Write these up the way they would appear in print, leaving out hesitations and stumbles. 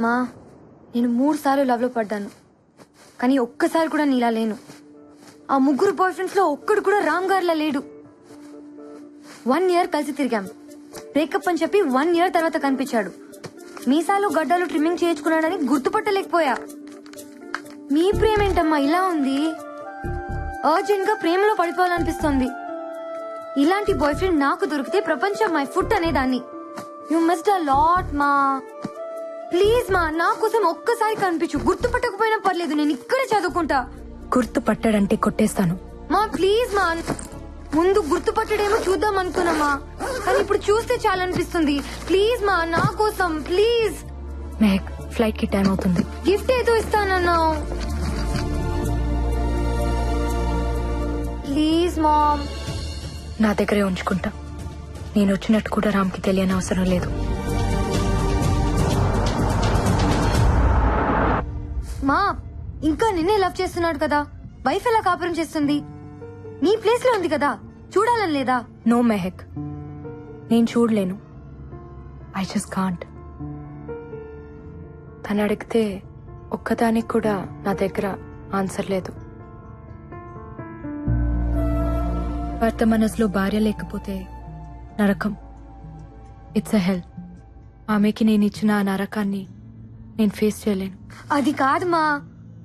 మా నేను 3 సార్లు లవ్ లో పడ్డాను, కానీ ఒక్కసారి కూడా నీలా లేను. ఆ 3 బాయ్ ఫ్రెండ్స్ లో ఒక్కడు కూడా రామ్ గారిలా లేడు. 1 ఇయర్ కలిసి తిరిగాం. బ్రేకప్ అని చెప్పి 1 ఇయర్ తర్వాత కనిపించాడు. మీసాలు గడ్డలు ట్రిమ్మింగ్ చేయించుకున్నాడని గుర్తుపట్టలేకపోయా. మీ ప్రేమ ఏంటమ్మా ఇలా ఉంది? అర్జెంట్ గా ప్రేమలో పడిపోవాలనిపిస్తోంది. ఇలాంటి బాయ్ ఫ్రెండ్ నాకు దొరికితే ప్రపంచం మై ఫుట్ అనేదాన్ని. యు మిస్డ్ అ లాట్ మా. ప్లీజ్ మా, నా కోసం ఒక్కసారి కనిపించు. గుర్తుపట్టకపోయినా పర్లేదు, నేను ఇక్కడే చదువుకుంటా. గుర్తుపట్టాడంటే కొట్టేస్తాను. మా ప్లీజ్ మా, ముందు గుర్తుపట్టడేమో చూద్దాం అనుకున్నామా, కానీ ఇప్పుడు చూస్తే చాలా అనిపిస్తుంది. ప్లీజ్ మా, నా కోసం ప్లీజ్. మెహక్, ఫ్లైట్ కి టైం అవుతుంది. గిఫ్ట్ ఏదో ఇస్తానన్నావు. Please ma'am. నా దగ్గరే ఉంచుకుంటా. నేను వచ్చినట్టు కూడా రామ్కి తెలియని అవసరం లేదు. మా, ఇంకా నిన్నే లవ్ చేస్తున్నాడు కదా, వైఫ్ ఎలా కాపురం చేస్తుంది? నీ ప్లేస్ లో ఉంది కదా, చూడాలని లేదా? నో మెహక్, నేను చూడలేను. I just can't. తను అడిగితే ఒక్కదానికి కూడా నా దగ్గర ఆన్సర్ లేదు. భర్త మనసులో భార్య లేకపోతే నరకం. ఇట్స్ అ హెల్. ఆమెకి నేను ఇచ్చిన ఆ నరకాన్ని నేను ఫేస్ చేయలేను. అది కాదు మా.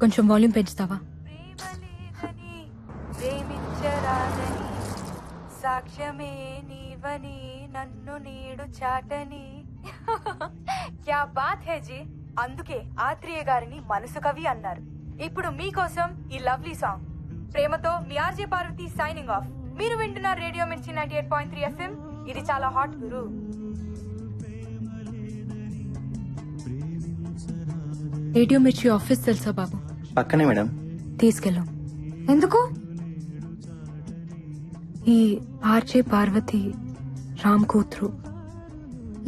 కొంచెం వాల్యూమ్ పెంచుతావా? సాక్ష్యమే నీవని నన్ను నీడు చాటని. క్యా బాత్ హే జీ. అందుకే ఆత్రేయ గారిని మనసు కవి అన్నారు. ఇప్పుడు మీకోసం ఈ లవ్లీ సాంగ్. ప్రేమతో మీ ఆర్జే పార్వతి సైనింగ్ ఆఫ్. మీరు వింటున్నారు రేడియో మిర్చి 98.3 FM. ఇది చాలా హాట్ గురు. రేడియో మిర్చి ఆఫీస్ తెలుసా బాబు? పక్కనే మేడం. తీసుకెళ్ళు. ఎందుకు? ఈ ఆర్జే పార్వతి రామ్ కూతురు.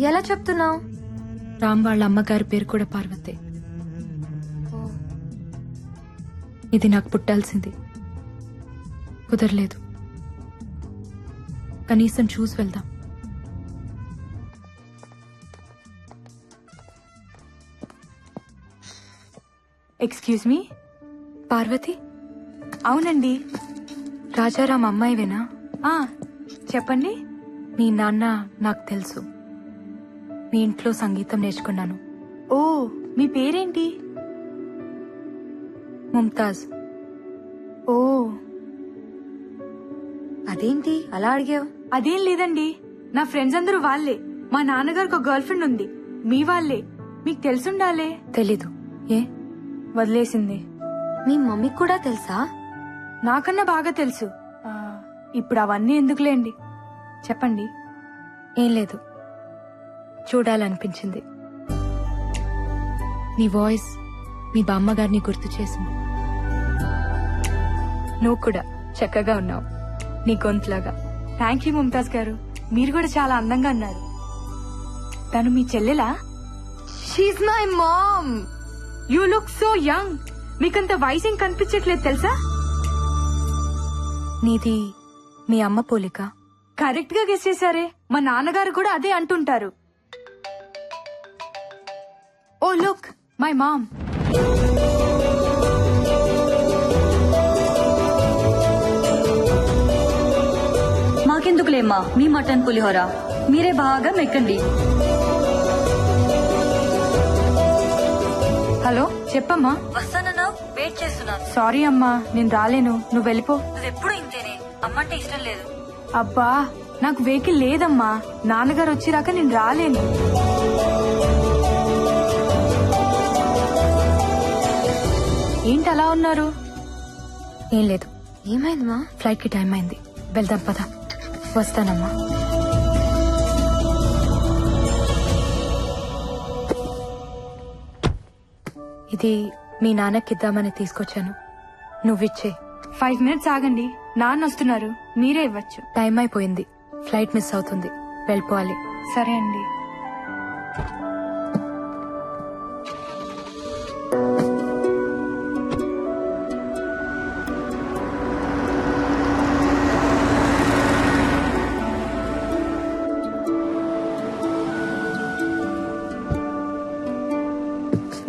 ఎలా చెప్తున్నావు? రామ్ వాళ్ళ అమ్మగారి పేరు కూడా పార్వతే. ఇది నాకు పుట్టాల్సింది, కుదరలేదు. కనీసం చూసి వెళ్దాం. Excuse me. పార్వతి? అవునండి. రాజారాం అమ్మాయివేనా? చెప్పండి. మీ నాన్న నాకు తెలుసు. మీ ఇంట్లో సంగీతం నేర్చుకున్నాను. ఓ, మీ పేరేంటి? ముంతాజ్. ఓ, అదేంటి అలా అడిగావు? అదేం లేదండి, నా ఫ్రెండ్స్ అందరూ వాళ్ళే. మా నాన్నగారికి ఒక గర్ల్ ఫ్రెండ్ ఉంది, మీ వాళ్ళే. మీకు తెలుసుండాలే. తెలీదు. ఏ? వదిలేసింది. మీ మమ్మీకి కూడా తెలుసా? నాకన్నా బాగా తెలుసు. ఇప్పుడు అవన్నీ ఎందుకులేండి, చెప్పండి. ఏం లేదు, చూడాలనిపించింది. నీ వాయిస్ మీ బామ్మగారిని గుర్తు చేసింది. నువ్వు కూడా చక్కగా ఉన్నావు, నీ గొంతులాగా. థ్యాంక్ యూ ముంతాజ్ గారు, మీరు కూడా చాలా అందంగా అన్నారు. తను మీ చెల్లెలా? She's my mom. You look so young. మీకంత వయసేం కనిపించట్లేదు తెలుసా? నీది మీ అమ్మ పోలిక. కరెక్ట్ గా గెస్ చేశారే. మా నాన్నగారు కూడా అదే అంటుంటారు. Oh look, my mom. మాకెందుకులేమ్మా మీ మటన్ పులిహోర, మీరే బాగా మెక్కండి. హలో, చెప్పమ్మా. వస్తానన్నా, వెయిట్ చేస్తున్నాను. సారీ అమ్మా, నేను రాలేను, నువ్వు వెళ్ళిపో. నువ్వెప్పుడు ఇంతేనే, అమ్మంటే ఇష్టం లేదు. అబ్బా, నాకు వెహికల్ లేదమ్మా. నాన్నగారు వచ్చిరాక నేను రాలేను. ఏంటి అలా ఉన్నారు? ఏం లేదు. ఏమైందమ్మా? ఫ్లైట్ కి టైం అయింది, వెళ్దాం పద. వస్తానమ్మా. ఇది మీ నాన్నకిద్దామని తీసుకొచ్చాను, నువ్విచ్చే. 5 minutes ఆగండి, నాన్న వస్తున్నారు, మీరే ఇవ్వచ్చు. టైం అయిపోయింది, ఫ్లైట్ మిస్ అవుతుంది, వెళ్ళిపోవాలి. సరే అండి.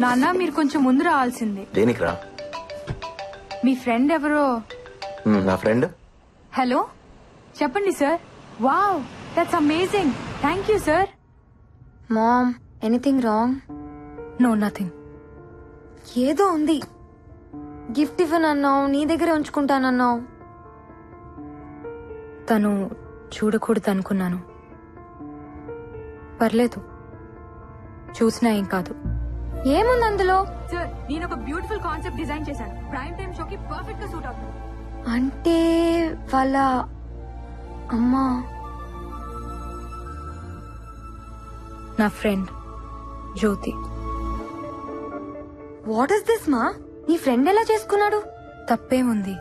నాన్న మీరు కొంచెం ముందు రావాల్సిందే. దేనికిరా? మీ ఫ్రెండ్ ఎవరో. నా ఫ్రెండ్. హలో చెప్పండి sir. Wow that's amazing. Thank you sir. Ma'am anything wrong? No nothing. ఏదో ఉంది. గిఫ్ట్ ఇవ్వనన్నావు, నీ దగ్గరే ఉంచుకుంటానన్నావు. తను చూడకూడదు అనుకున్నాను. పర్లేదు, చూసినా ఏం కాదు. ఏముంది అందులో? సార్ నేను ఒక బ్యూటిఫుల్ కాన్సెప్ట్ డిజైన్ చేశాను. ప్రైమ్ టైమ్ షోకి పర్ఫెక్ట్ గా సూట్ అవుతుంది. అంటే వాళ్ళ అమ్మా. నా friend Jyoti. What is this మా? నీ ఫ్రెండ్ ఎలా చేసుకున్నాడు? తప్పేముంది?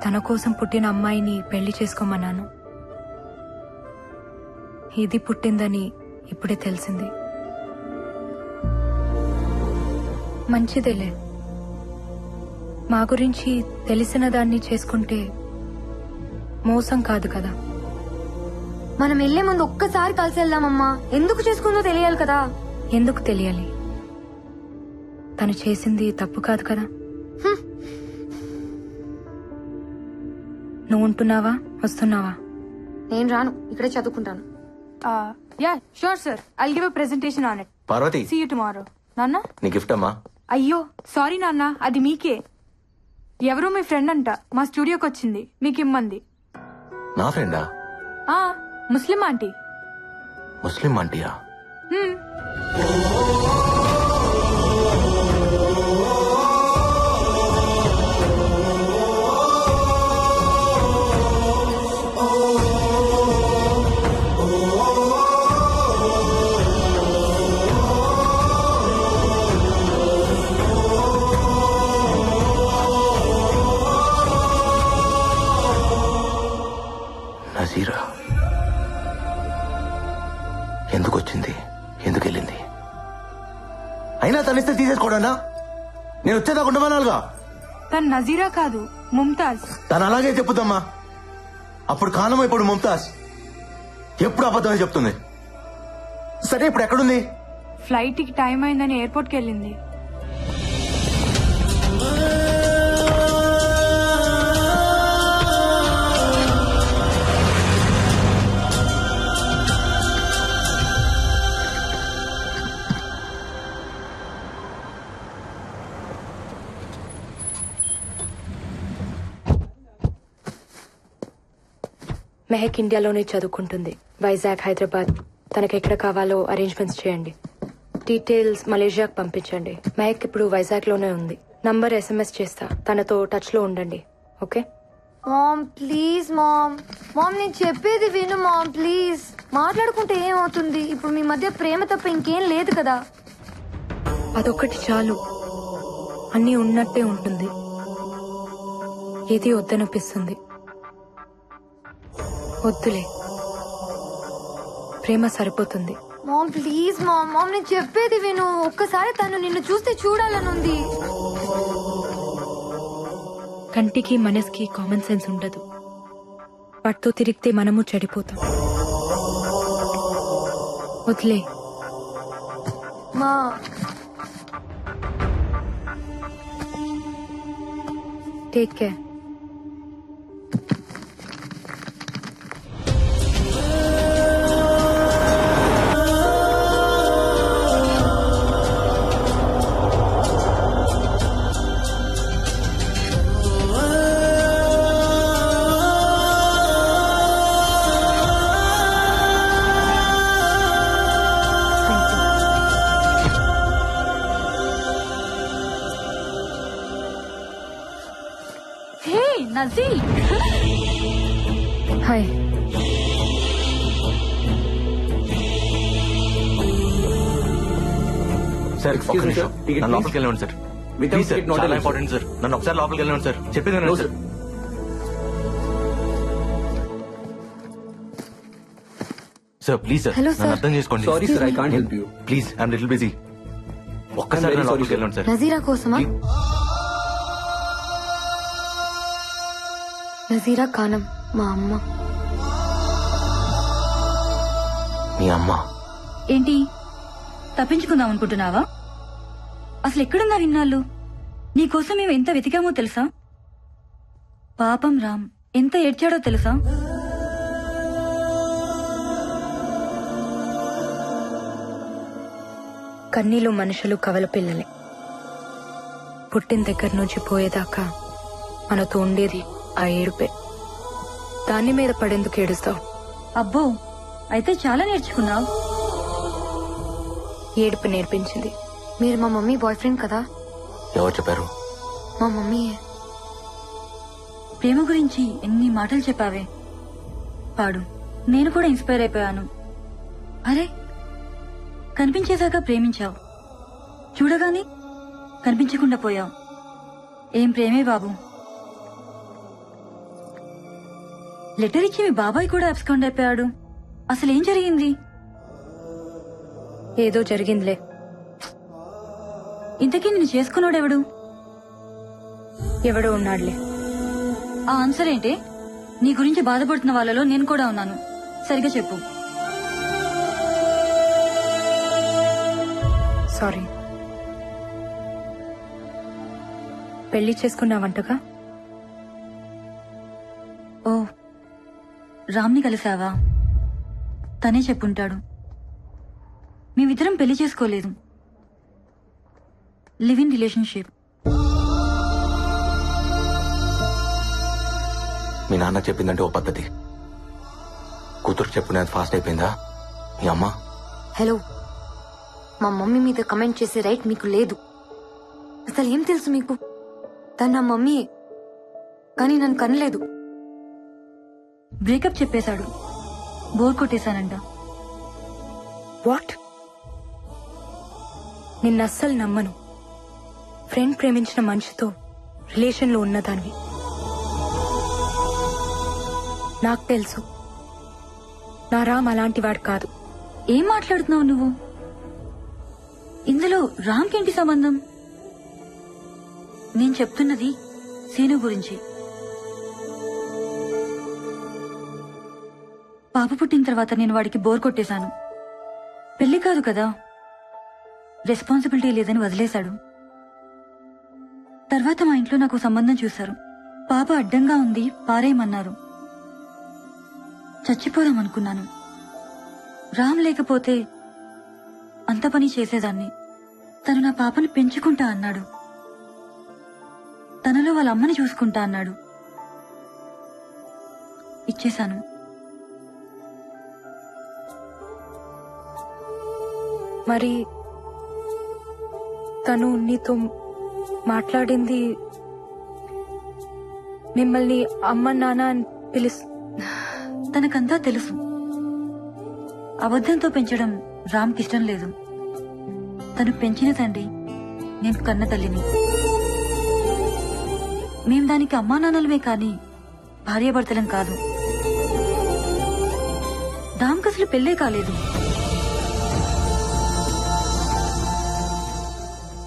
తన కోసం పుట్టిన అమ్మాయిని పెళ్లి చేసుకోమన్నాను. ఇది పుట్టిందని ఇప్పుడే తెలిసింది. మంచిదేలే. మా గురించి తెలిసిన దాన్ని చేసుకుంటే మోసం కాదు కదా. మనం వెళ్లే ముందు ఒక్కసారి కలిసి వెళ్దామమ్మా. ఎందుకు చేసుకుందో తెలియాలి కదా. ఎందుకు తెలియాలి? తను చేసింది తప్పు కాదు కదా. నువ్వు ఉంటున్నావా, వస్తున్నావా? నేను రాను, ఇక్కడే చదువుకుంటాను. Yeah sure sir. I give a presentation on it. Parvati, see you tomorrow. నాన్న. నీ గిఫ్ట్ అమ్మా. అయ్యో సారీ నాన్న, అది మీకే. ఎవరో మీ ఫ్రెండ్ అంట మా స్టూడియోకి వచ్చింది, మీకు ఇమ్మంది. నా ఫ్రెండా? ముస్లిం ఆంటీ. ముస్లిం ఆంటీయా? నజీరా ఎందుకు వచ్చింది? ఎందుకు వెళ్ళింది? అయినా తనిస్తే తీసేసుకోవడానా? నేను వచ్చేదాకా ఉండమనాలుగా. తను నజీరా కాదు, ముంతాజ్. తను అలాగే చెప్పుదమ్మా. అప్పుడు కాలం, ఇప్పుడు ముంతాజ్. ఎప్పుడు అబద్ధమే చెప్తుంది. సరే ఇప్పుడు ఎక్కడుంది? ఫ్లైట్ కి టైం అయిందని ఎయిర్పోర్ట్ కి వెళ్ళింది. మెహక్ ఇండియాలోనే చదువుకుంటుంది. వైజాగ్, హైదరాబాద్. తనకెక్కడ కావాలో అరేంజ్మెంట్స్ చేయండి. డీటెయిల్స్ మలేషియాకు పంపించండి. మెహక్ ఇప్పుడు వైజాగ్ లోనే ఉంది. నంబర్ SMS చేస్తా. తనతో టచ్ లో ఉండండి. Okay? Mom please mom. Mom నేను చెప్పేది విను మామ్ ప్లీజ్. మాట్లాడుకుంటే ఏమవుతుంది? ఇప్పుడు మీ మధ్య ప్రేమ తప్ప ఇంకేం లేదు కదా. అదొక్కటి చాలు. అన్నీ ఉన్నట్టే ఉంటుంది. ఏది వద్దనిపిస్తుంది. వద్దులే, ప్రేమ సరిపోతుంది. Ma'am please mom. మామ్ నేను చెప్పేది విను. ఒక్కసారి తను నిన్ను చూస్తే చూడాలనుంది. కంటికి మనసుకి కామన్ సెన్స్ ఉండదు. వాటితో తిరిగితే మనము చెడిపోతాం. వదిలే. మా టేక్ కేర్. నజీ. హాయ్. సార్ ఒక్క నిమిషం. నన్ను లోపలికి వెళ్ళండి సార్. ప్లీజ్ సార్, చాలా ఇంపార్టెంట్ సార్. నన్ను ఒకసారి లోపలికి వెళ్ళండి సార్. చెప్పింది వినండి sir. Sir please sir Hello, నన్ను sir. అర్థం చేసుకోండి sorry sir I can't help you. Please I'm little busy ఒక్కసారి very నా sorry, లోపలికి sir. వెళ్ళండి సార్ నజీరా కోసమా? నజీరా ఖానం మా అమ్మ. మీ అమ్మ ఏంటి తప్పించుకుందాం అనుకుంటున్నావా? అసలు ఎక్కడున్నారు ఇన్నాళ్ళు? నీకోసం మేము ఎంత వెతికామో తెలుసా? పాపం రామ్ ఎంత ఏడ్చాడో తెలుసా? కన్నీలు మనుషులు కవల పిల్లలే. పుట్టిన దగ్గర నుంచి పోయేదాకా మనతో ఉండేది ఆ ఏడుపే. దాని మీద పడేందుకు ఏడుస్తావు? అబ్బో అయితే చాలా నేర్చుకున్నావు. ఏడుపు నేర్పించింది. మీరు మా మమ్మీ బాయ్ ఫ్రెండ్ కదా? ఎవరు చెప్పారు? మా మమ్మీయే. ప్రేమ గురించి ఎన్ని మాటలు చెప్పావే. పాడు. నేను కూడా ఇన్స్పైర్ అయిపోయాను. అరే కనిపించేదాకా ప్రేమించావు, చూడగానే కనిపించకుండా పోయావు. ఏం ప్రేమే బాబు. లెటర్ ఇచ్చి మీ బాబాయ్ కూడా అబ్స్కాండ్ అయిపోయాడు. అసలేం జరిగింది? ఏదో జరిగిందిలే. ఇంతకీ నిన్ను చేసుకున్నాడెవడు? ఎవడో ఉన్నాడులే. ఆ ఆన్సర్ ఏంటి? నీ గురించి బాధపడుతున్న వాళ్ళలో నేను కూడా ఉన్నాను. సరిగా చెప్పు. సారీ. పెళ్లి చేసుకున్నావంటగా? ఓ రామ్ని కలిసావా? తనే చెప్పుంటాడు. మేమిద్దరం పెళ్లి చేసుకోలేదు, లివ్ ఇన్ రిలేషన్షిప్. మీ నాన్న చెప్పిందంటే ఓ పద్ధతి, కూతురు చెప్పునేది ఫాస్ట్ అయిపోయిందా మీ అమ్మ? హలో, మా మమ్మీ మీద కమెంట్ చేసే రైట్ మీకు లేదు. అసలు ఏం తెలుసు మీకు? తను నా మమ్మీ కానీ నన్ను కనలేదు. బ్రేకప్ చెప్పేశాడు. బోర్ కొట్టేశానంట. వాట్? నిన్నస్సలు నమ్మను. ఫ్రెండ్ ప్రేమించిన మనిషితో రిలేషన్లో ఉన్నదాన్ని. నాకు తెలుసు నా రామ్ అలాంటి వాడు కాదు. ఏం మాట్లాడుతున్నావు నువ్వు? ఇందులో రామ్కేంటి సంబంధం? నేను చెప్తున్నది సీను గురించి. పాప పుట్టిన తర్వాత నేను వాడికి బోర్ కొట్టేశాను. పెళ్లి కాదు కదా, రెస్పాన్సిబిలిటీ లేదని వదిలేశాడు. తర్వాత మా ఇంట్లో నాకు సంబంధం చూశారు. పాప అడ్డంగా ఉంది, పారేయమన్నారు. చచ్చిపోదామనుకున్నాను. రామ్ లేకపోతే అంత పని చేసేదాన్ని. తను నా పాపని పెంచుకుంటా అన్నాడు. తనలో వాళ్ళ అమ్మని చూసుకుంటా అన్నాడు. ఇచ్చేశాను. మరి తను నీతో మాట్లాడింది, మిమ్మల్ని అమ్మ నాన్న అని తనకంతా తెలుసు. అబద్ధంతో పెంచడం రామ్కి ఇష్టం లేదు. తను పెంచిన తండ్రి, నేను కన్న తల్లిని. మేం దానికి అమ్మా నాన్నలమే కాని భార్యాభర్తలం కాదు. రామ్కి అసలు పెళ్ళే కాలేదు.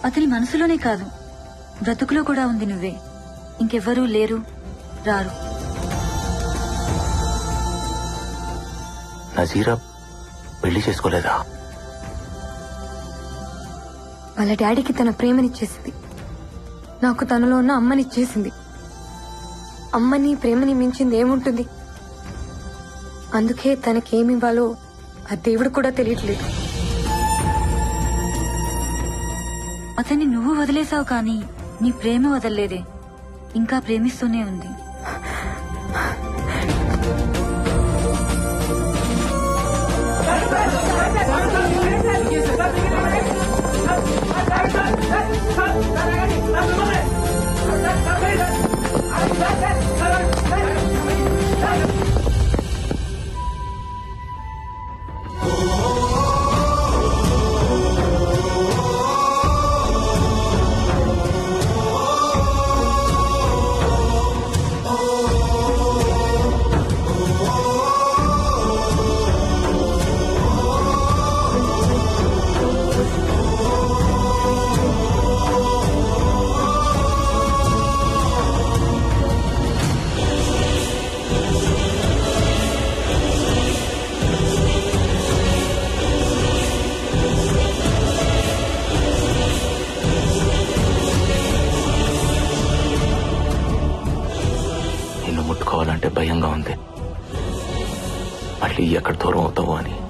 అతని మనసులోనే కాదు, బ్రతుకులో కూడా ఉంది నువ్వే. ఇంకెవ్వరూ లేరు, రారు. నజీరా పెళ్లి చేసుకోలేదా? వాళ్ళ డాడీకి తన ప్రేమనిచ్చేసింది. నాకు తనలో ఉన్న అమ్మనిచ్చేసింది. అమ్మని ప్రేమని మించింది ఏముంటుంది? అందుకే తనకేమివ్వాలో ఆ దేవుడు కూడా తెలియట్లేదు. అతన్ని నువ్వు వదిలేసావు కానీ నీ ప్రేమ వదల్లేదే. ఇంకా ప్రేమిస్తూనే ఉంది. పోతావు అని